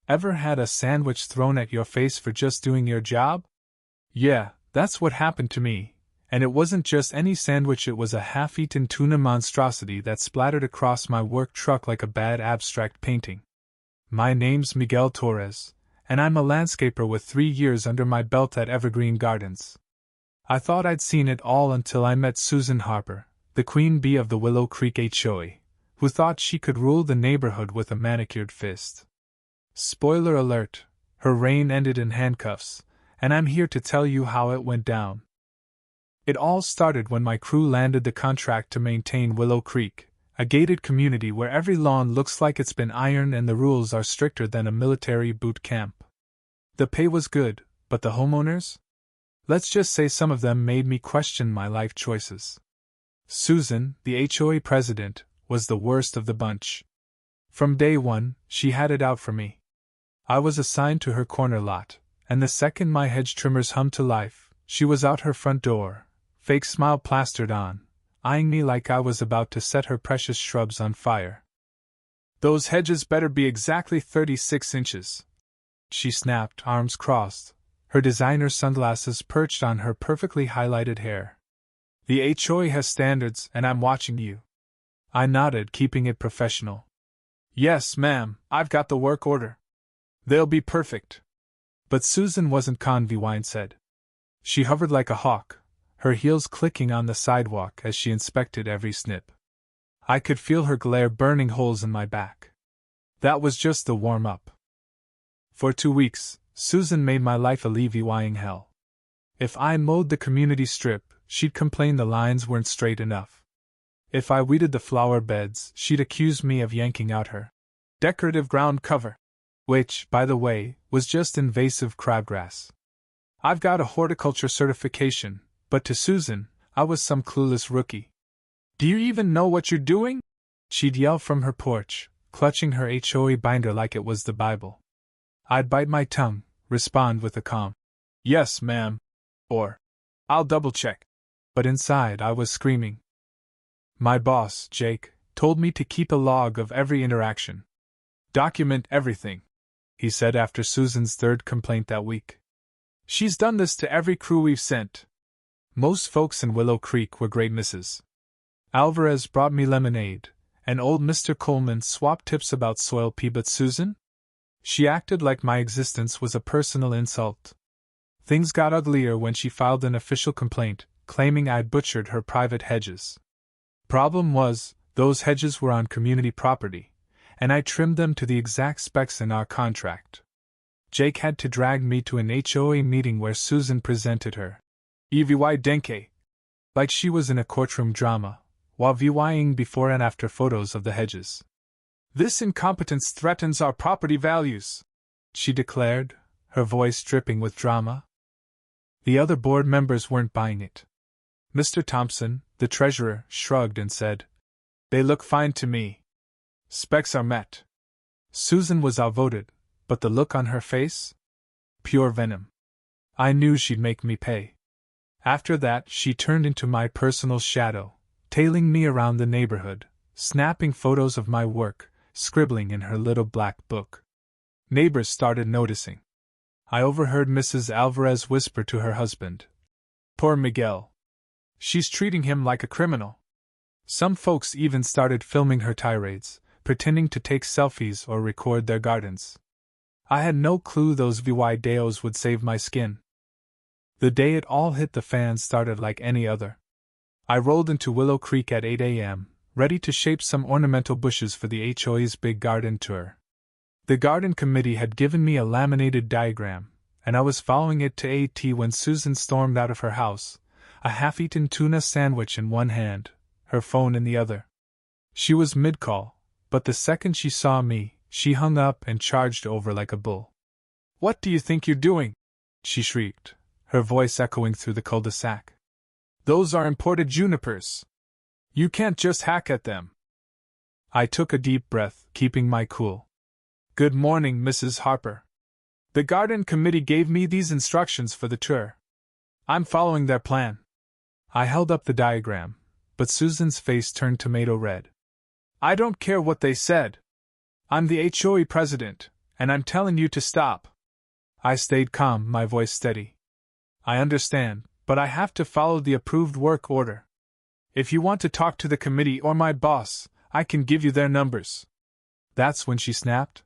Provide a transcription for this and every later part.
Ever had a sandwich thrown at your face for just doing your job? Yeah, that's what happened to me, and it wasn't just any sandwich, it was a half-eaten tuna monstrosity that splattered across my work truck like a bad abstract painting. My name's Miguel Torres, and I'm a landscaper with 3 years under my belt at Evergreen Gardens. I thought I'd seen it all until I met Susan Harper, the queen bee of the Willow Creek HOA, who thought she could rule the neighborhood with a manicured fist. Spoiler alert, her reign ended in handcuffs, and I'm here to tell you how it went down. It all started when my crew landed the contract to maintain Willow Creek, a gated community where every lawn looks like it's been ironed and the rules are stricter than a military boot camp. The pay was good, but the homeowners? Let's just say some of them made me question my life choices. Susan, the HOA president, was the worst of the bunch. From day one, she had it out for me. I was assigned to her corner lot, and the second my hedge trimmers hummed to life, she was out her front door, fake smile plastered on, eyeing me like I was about to set her precious shrubs on fire. "Those hedges better be exactly 36 inches. She snapped, arms crossed, her designer sunglasses perched on her perfectly highlighted hair. "The HOA has standards, and I'm watching you." I nodded, keeping it professional. "Yes, ma'am, I've got the work order. They'll be perfect." But Susan wasn't Convy said. She hovered like a hawk, her heels clicking on the sidewalk as she inspected every snip. I could feel her glare burning holes in my back. That was just the warm-up. For 2 weeks, Susan made my life a levying hell. If I mowed the community strip, she'd complain the lines weren't straight enough. If I weeded the flower beds, she'd accuse me of yanking out her decorative ground cover, which, by the way, was just invasive crabgrass. I've got a horticulture certification, but to Susan, I was some clueless rookie. "Do you even know what you're doing?" she'd yell from her porch, clutching her HOA binder like it was the Bible. I'd bite my tongue, respond with a calm, "Yes, ma'am," or, "I'll double-check." But inside I was screaming. My boss, Jake, told me to keep a log of every interaction. "Document everything," he said after Susan's third complaint that week. "She's done this to every crew we've sent." Most folks in Willow Creek were great misses. Alvarez brought me lemonade, and old Mr. Coleman swapped tips about soil pea, but Susan? She acted like my existence was a personal insult. Things got uglier when she filed an official complaint, claiming I'd butchered her private hedges. Problem was, those hedges were on community property, and I trimmed them to the exact specs in our contract. Jake had to drag me to an HOA meeting where Susan presented her EVY Denke, like she was in a courtroom drama, while VYing before and after photos of the hedges. "This incompetence threatens our property values," she declared, her voice dripping with drama. The other board members weren't buying it. Mr. Thompson, the treasurer, shrugged and said, "They look fine to me. Specs are met." Susan was outvoted, but the look on her face? Pure venom. I knew she'd make me pay. After that, she turned into my personal shadow, tailing me around the neighborhood, snapping photos of my work, scribbling in her little black book. Neighbors started noticing. I overheard Mrs. Alvarez whisper to her husband, "Poor Miguel. She's treating him like a criminal." Some folks even started filming her tirades, pretending to take selfies or record their gardens. I had no clue those videos would save my skin. The day it all hit the fan started like any other. I rolled into Willow Creek at 8 a.m., ready to shape some ornamental bushes for the HOA's big garden tour. The garden committee had given me a laminated diagram, and I was following it to a T when Susan stormed out of her house, a half-eaten tuna sandwich in one hand, her phone in the other. She was mid-call, but the second she saw me, she hung up and charged over like a bull. "What do you think you're doing?" she shrieked, her voice echoing through the cul-de-sac. "Those are imported junipers. You can't just hack at them." I took a deep breath, keeping my cool. "Good morning, Mrs. Harper. The garden committee gave me these instructions for the tour. I'm following their plan." I held up the diagram, but Susan's face turned tomato red. "I don't care what they said. I'm the HOA president, And I'm telling you to stop. I stayed calm, my voice steady. I understand, but I have to follow the approved work order. If you want to talk to the committee or my boss, I can give you their numbers. That's when she snapped.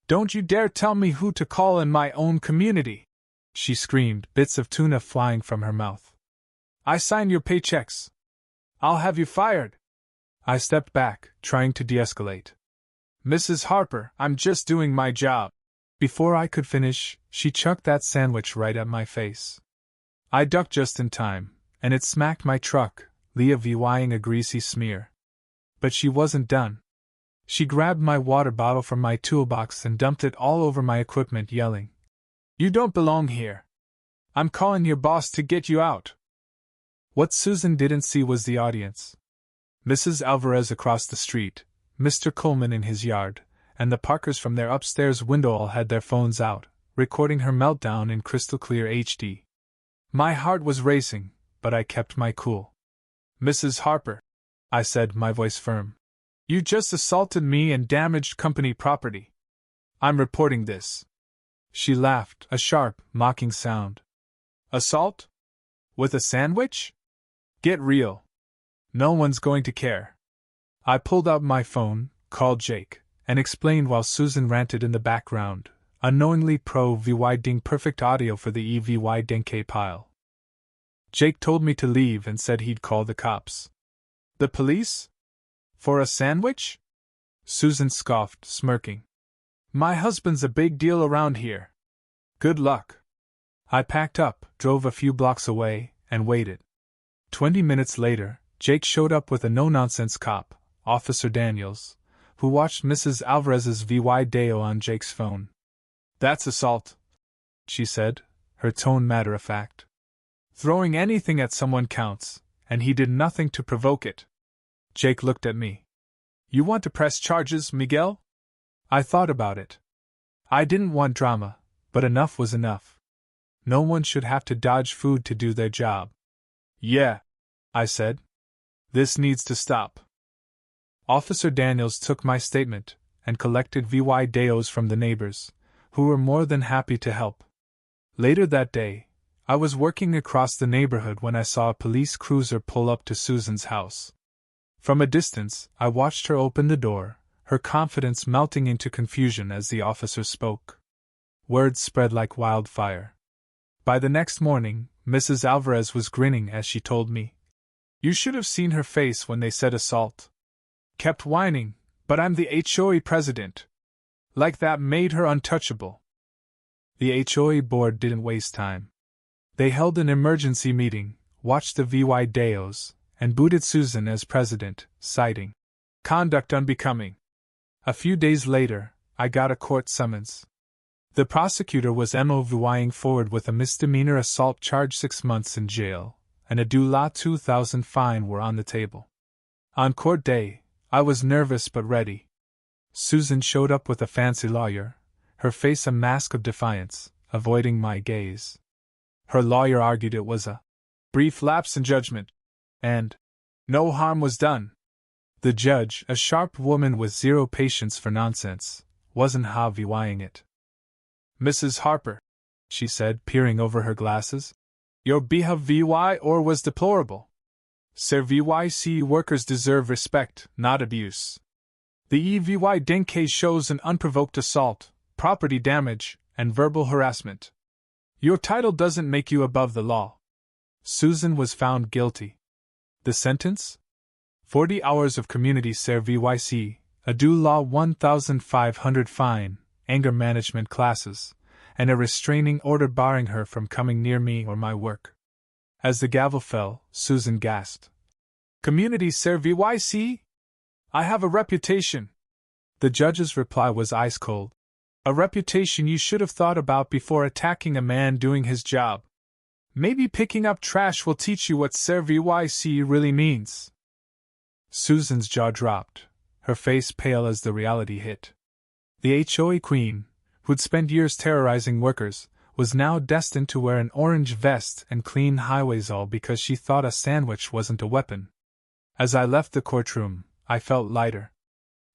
Don't you dare tell me who to call in my own community, she screamed, bits of tuna flying from her mouth. I sign your paychecks. I'll have you fired. I stepped back, trying to de-escalate. Mrs. Harper, I'm just doing my job. Before I could finish, she chucked that sandwich right at my face. I ducked just in time, and it smacked my truck, leaving a greasy smear. But she wasn't done. She grabbed my water bottle from my toolbox and dumped it all over my equipment, yelling, You don't belong here. I'm calling your boss to get you out. What Susan didn't see was the audience. Mrs. Alvarez across the street, Mr. Coleman in his yard, and the Parkers from their upstairs window all had their phones out, recording her meltdown in crystal clear HD. My heart was racing, but I kept my cool. Mrs. Harper, I said, my voice firm. You just assaulted me and damaged company property. I'm reporting this. She laughed, a sharp, mocking sound. Assault? With a sandwich? Get real. No one's going to care. I pulled out my phone, called Jake, and explained while Susan ranted in the background, unknowingly providing perfect audio for the EVY pile. Jake told me to leave and said he'd call the cops. The police? For a sandwich? Susan scoffed, smirking. My husband's a big deal around here. Good luck. I packed up, drove a few blocks away, and waited. 20 minutes later, Jake showed up with a no-nonsense cop, Officer Daniels, who watched Mrs. Alvarez's video on Jake's phone. That's assault, she said, her tone matter-of-fact. Throwing anything at someone counts, and he did nothing to provoke it. Jake looked at me. You want to press charges, Miguel? I thought about it. I didn't want drama, but enough was enough. No one should have to dodge food to do their job. Yeah, I said. This needs to stop. Officer Daniels took my statement and collected videos from the neighbors, who were more than happy to help. Later that day, I was working across the neighborhood when I saw a police cruiser pull up to Susan's house. From a distance, I watched her open the door, her confidence melting into confusion as the officer spoke. Words spread like wildfire. By the next morning, Mrs. Alvarez was grinning as she told me. You should have seen her face when they said assault. Kept whining, but I'm the HOA president. Like that made her untouchable. The HOA board didn't waste time. They held an emergency meeting, watched the videos, and booted Susan as president, citing conduct unbecoming. A few days later, I got a court summons. The prosecutor was moving forward with a misdemeanor assault charge, 6 months in jail, and a $2,000 fine were on the table. On court day, I was nervous but ready. Susan showed up with a fancy lawyer, her face a mask of defiance, avoiding my gaze. Her lawyer argued it was a brief lapse in judgment, and no harm was done. The judge, a sharp woman with zero patience for nonsense, wasn't having it. Mrs. Harper, she said, peering over her glasses, your behavior was deplorable. Service workers deserve respect, not abuse. The EVY case shows an unprovoked assault, property damage, and verbal harassment. Your title doesn't make you above the law. Susan was found guilty. The sentence? 40 hours of community service, a law $1,500 fine, anger management classes, and a restraining order barring her from coming near me or my work. As the gavel fell, Susan gasped. Community service? I have a reputation. The judge's reply was ice cold. A reputation you should have thought about before attacking a man doing his job. Maybe picking up trash will teach you what service really means. Susan's jaw dropped, her face pale as the reality hit. The HOA queen, who'd spent years terrorizing workers, was now destined to wear an orange vest and clean highways, all because she thought a sandwich wasn't a weapon. As I left the courtroom, I felt lighter.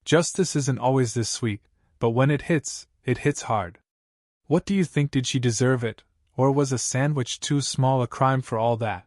Justice isn't always this sweet, but when it hits, it hits hard. What do you think, did she deserve it, or was a sandwich too small a crime for all that?